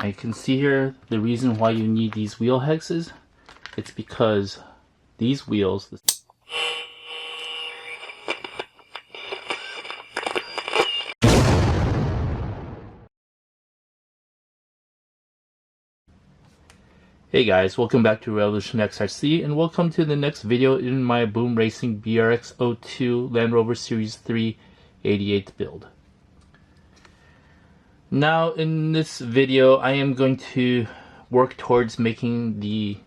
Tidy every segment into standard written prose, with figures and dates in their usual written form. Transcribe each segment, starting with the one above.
You can see here the reason why you need these wheel hexes. It's because these wheels, Hey guys, welcome back to Revolution XRC and welcome to the next video in my Boom Racing BRX02 Land Rover Series 3 88th build. Now in this video I am going to work towards making the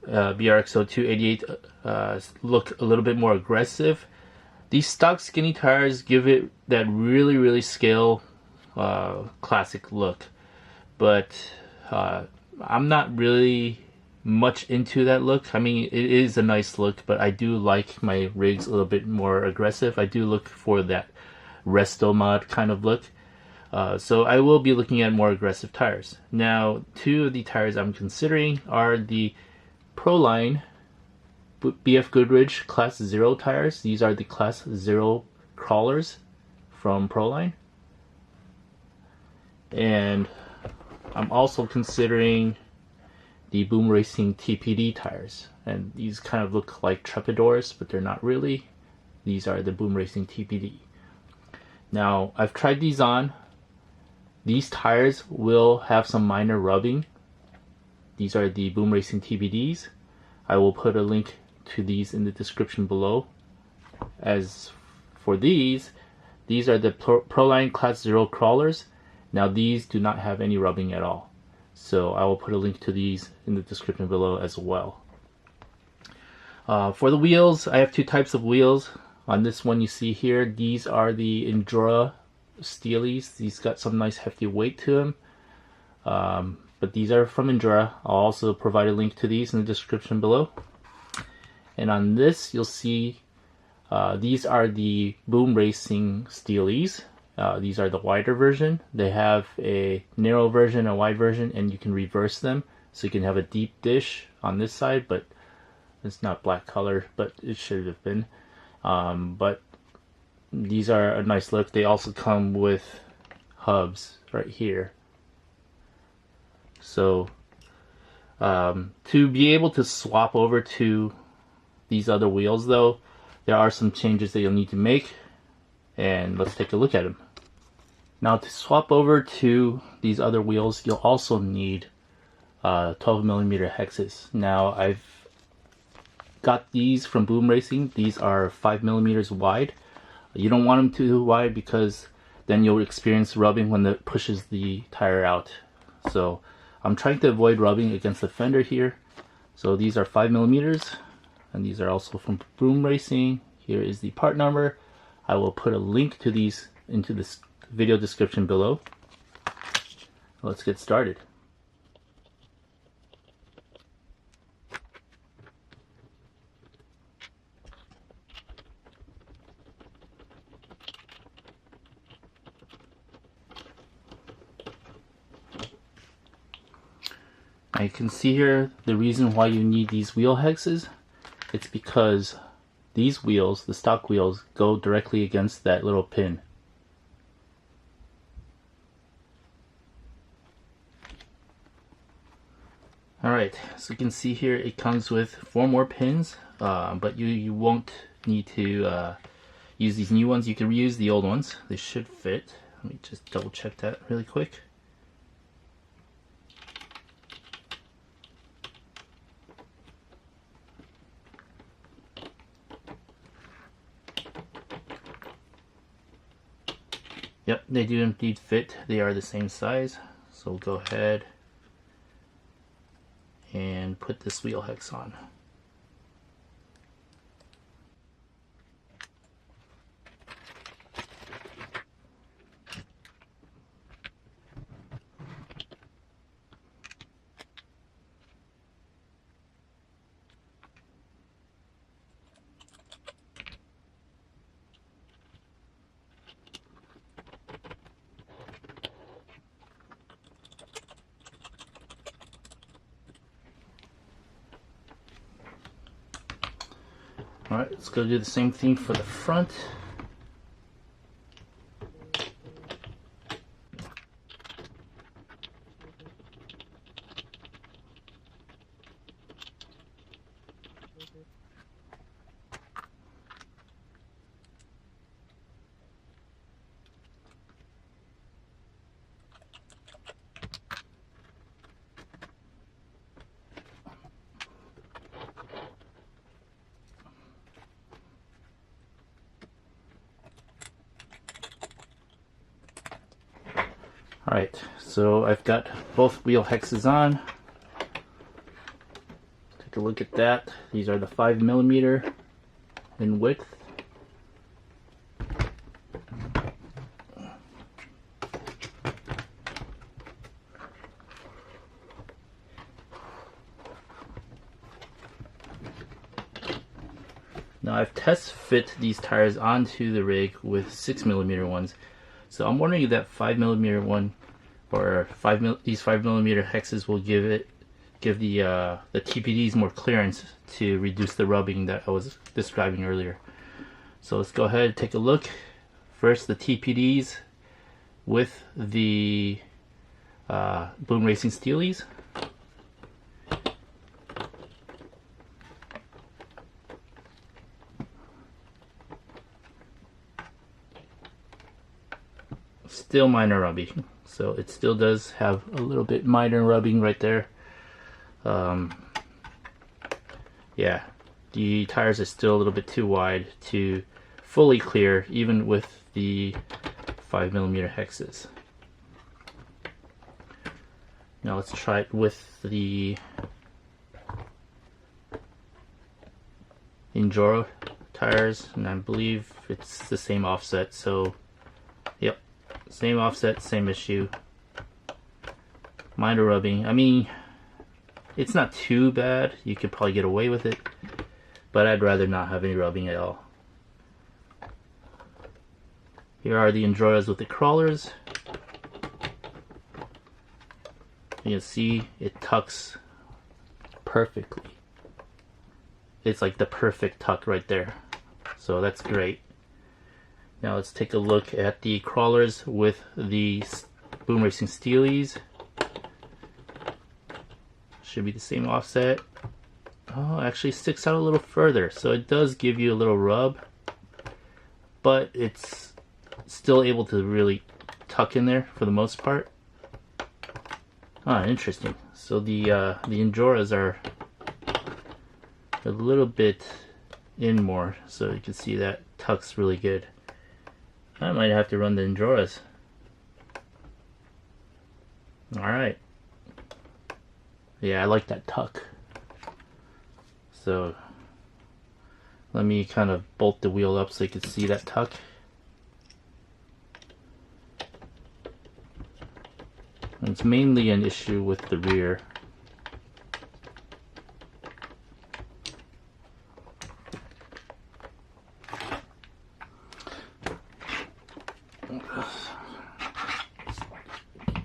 BRX02 88 look a little bit more aggressive. These stock skinny tires give it that really scale classic look, but I'm not really much into that look. I mean, it is a nice look, but I do like my rigs a little bit more aggressive. I do look for that resto-mod kind of look. So I will be looking at more aggressive tires. Now, two of the tires I'm considering are the Proline BF Goodrich Class 0 tires. These are the Class 0 crawlers from Proline. And I'm also considering the Boom Racing TPD tires, and these kind of look like Trepidors, but they're not really. These are the Boom Racing TPD. Now, I've tried these on. These tires will have some minor rubbing. These are the Boom Racing TPDs. I will put a link to these in the description below. As for these are the Proline Class 0 crawlers. Now these do not have any rubbing at all, so I will put a link to these in the description below as well. For the wheels, I have two types of wheels. On this one you see here, these are the Endura Steelies. These got some nice hefty weight to them, but these are from Endura. I'll also provide a link to these in the description below. And on this you'll see these are the Boom Racing Steelies. These are the wider version. They have a narrow version, a wide version, and you can reverse them. So you can have a deep dish on this side, but it's not black color, but it should have been. But these are a nice look. They also come with hubs right here. So to be able to swap over to these other wheels though, there are some changes that you'll need to make, and let's take a look at them. Now to swap over to these other wheels, you'll also need 12mm hexes. Now I've got these from Boom Racing. These are 5mm wide. You don't want them too wide because then you'll experience rubbing when it pushes the tire out. So I'm trying to avoid rubbing against the fender here. So these are 5mm, and these are also from Boom Racing. Here is the part number. I will put a link to these into this video description below. Let's get started. Now you can see here the reason why you need these wheel hexes. It's because these wheels, the stock wheels, go directly against that little pin. Alright, so you can see here it comes with 4 more pins, but you won't need to use these new ones. You can reuse the old ones. They should fit. Let me just double check that really quick. Yep, they do indeed fit. They are the same size. So we'll go ahead and put this wheel hex on. Alright, let's go do the same thing for the front. Alright, so I've got both wheel hexes on. Take a look at that. These are the 5mm in width. Now I've test fit these tires onto the rig with 6mm ones, so I'm wondering if that 5mm one or these 5mm hexes will give the TPDs more clearance to reduce the rubbing that I was describing earlier. So let's go ahead and take a look. First, the TPDs with the Boom Racing Steelies. Still minor rubbing, so it still does have a little bit minor rubbing right there. Yeah, the tires are still a little bit too wide to fully clear, even with the 5mm hexes. Now let's try it with the Enduro tires, and I believe it's the same offset, so yep, same offset, same issue. Minor rubbing. I mean, it's not too bad. You could probably get away with it, but I'd rather not have any rubbing at all. Here are the Enduros with the crawlers. You can see it tucks perfectly. It's like the perfect tuck right there. So that's great. Now let's take a look at the crawlers with the Boom Racing Steelies. Should be the same offset. Oh, it actually sticks out a little further, so it does give you a little rub, but it's still able to really tuck in there for the most part. Ah, interesting. So the Enduras are a little bit in more, so you can see that tucks really good. I might have to run the Enduras. Alright. Yeah, I like that tuck. So let me kind of bolt the wheel up so you can see that tuck. And it's mainly an issue with the rear.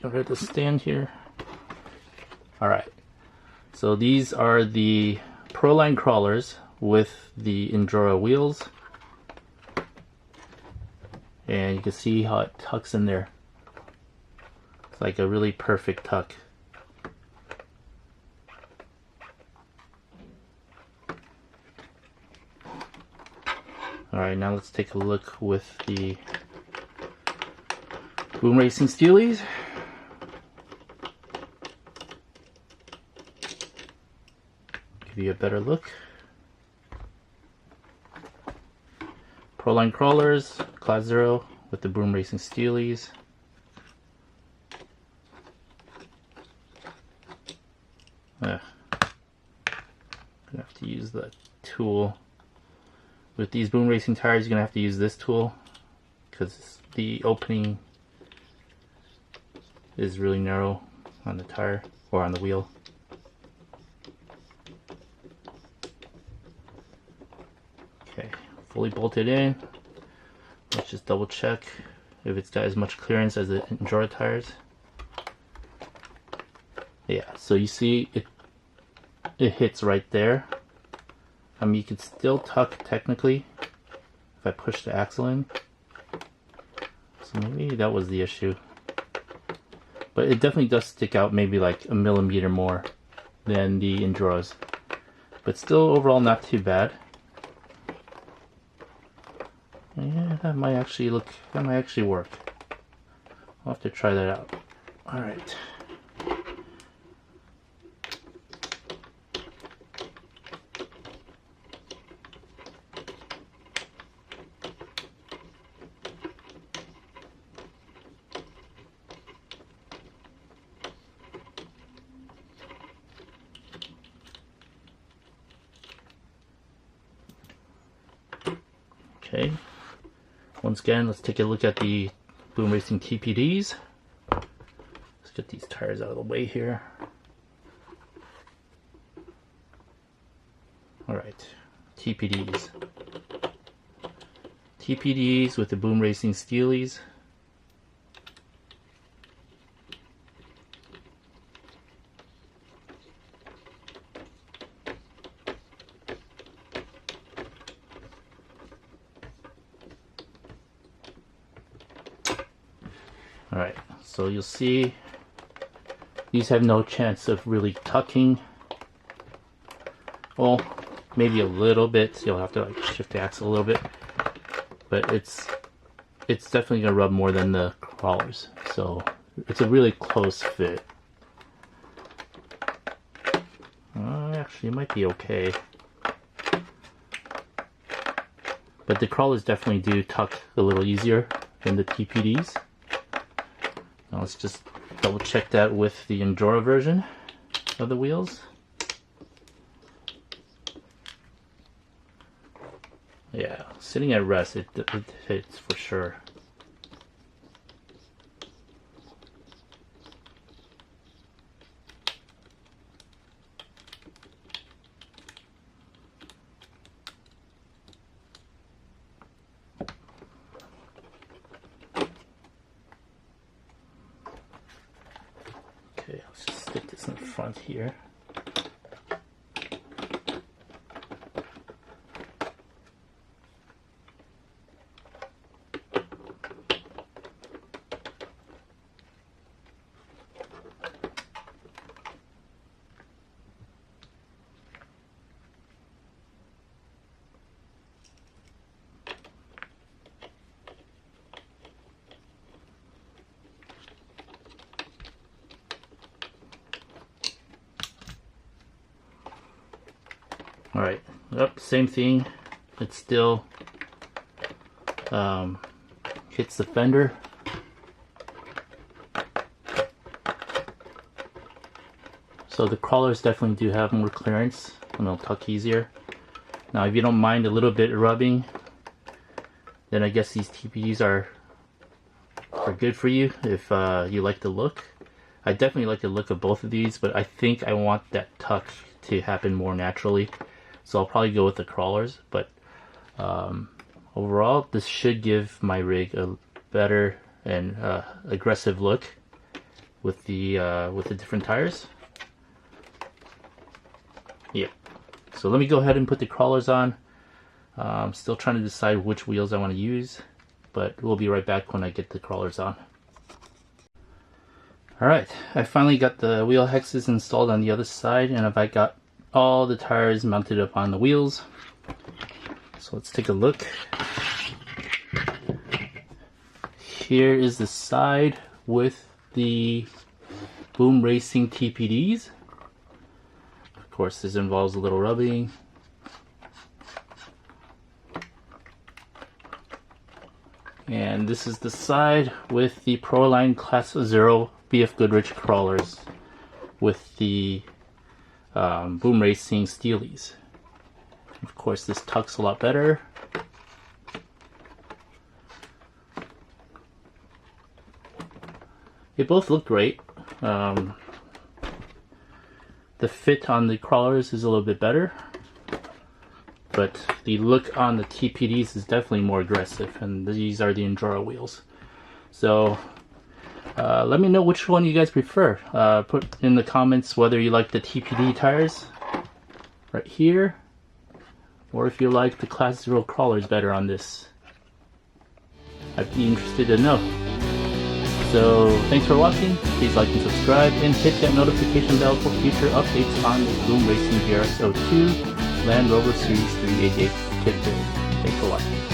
Over the stand here. Alright, so these are the Proline crawlers with the Enduro wheels, and you can see how it tucks in there. It's like a really perfect tuck. Alright, now let's take a look with the Boom Racing Steelies. Give you a better look. Proline crawlers, Class 0 with the Boom Racing Steelies. Gonna have to use that tool. With these Boom Racing tires, you're gonna have to use this tool because the opening is really narrow on the tire or on the wheel. Okay, fully bolted in. Let's just double check if it's got as much clearance as the Enduro tires. Yeah, so you see it hits right there. I mean, you could still tuck technically if I push the axle in. So maybe that was the issue. But it definitely does stick out maybe like a millimeter more than the Enduros. But still overall not too bad. Yeah, that might actually work. I'll have to try that out. Alright. Okay. Once again, let's take a look at the Boom Racing TPDs. Let's get these tires out of the way here. Alright, TPDs. TPDs with the Boom Racing Steelies. Alright, so you'll see these have no chance of really tucking. Well, maybe a little bit. You'll have to like shift the axle a little bit, but it's definitely gonna rub more than the crawlers. So it's a really close fit. Actually, it might be okay, but the crawlers definitely do tuck a little easier than the TPDs. Now let's just double check that with the Enduro version of the wheels. Yeah, sitting at rest, it hits for sure. Okay, let's just stick this in the front here. Alright, yep, same thing. It still hits the fender. So the crawlers definitely do have more clearance and they'll tuck easier. Now if you don't mind a little bit rubbing, then I guess these TPDs are good for you if you like the look. I definitely like the look of both of these, but I think I want that tuck to happen more naturally. So I'll probably go with the crawlers, but overall this should give my rig a better and aggressive look with the different tires. Yeah. So let me go ahead and put the crawlers on. I'm still trying to decide which wheels I want to use, but we'll be right back when I get the crawlers on. Alright, I finally got the wheel hexes installed on the other side, and I got all the tires mounted up on the wheels. So let's take a look. Here is the side with the Boom Racing TPDs. Of course, this involves a little rubbing. And this is the side with the Proline Class 0 BF Goodrich crawlers with the Boom Racing Steelies. Of course, this tucks a lot better. They both look great. The fit on the crawlers is a little bit better, but the look on the TPDs is definitely more aggressive, and these are the Enduro wheels. So let me know which one you guys prefer. Put in the comments whether you like the TPD tires right here, or if you like the Class 0 crawlers better on this. I'd be interested to know. So thanks for watching. Please like and subscribe, and hit that notification bell for future updates on the Boom Racing BRX02 Land Rover Series 388 kit build. Thanks for watching.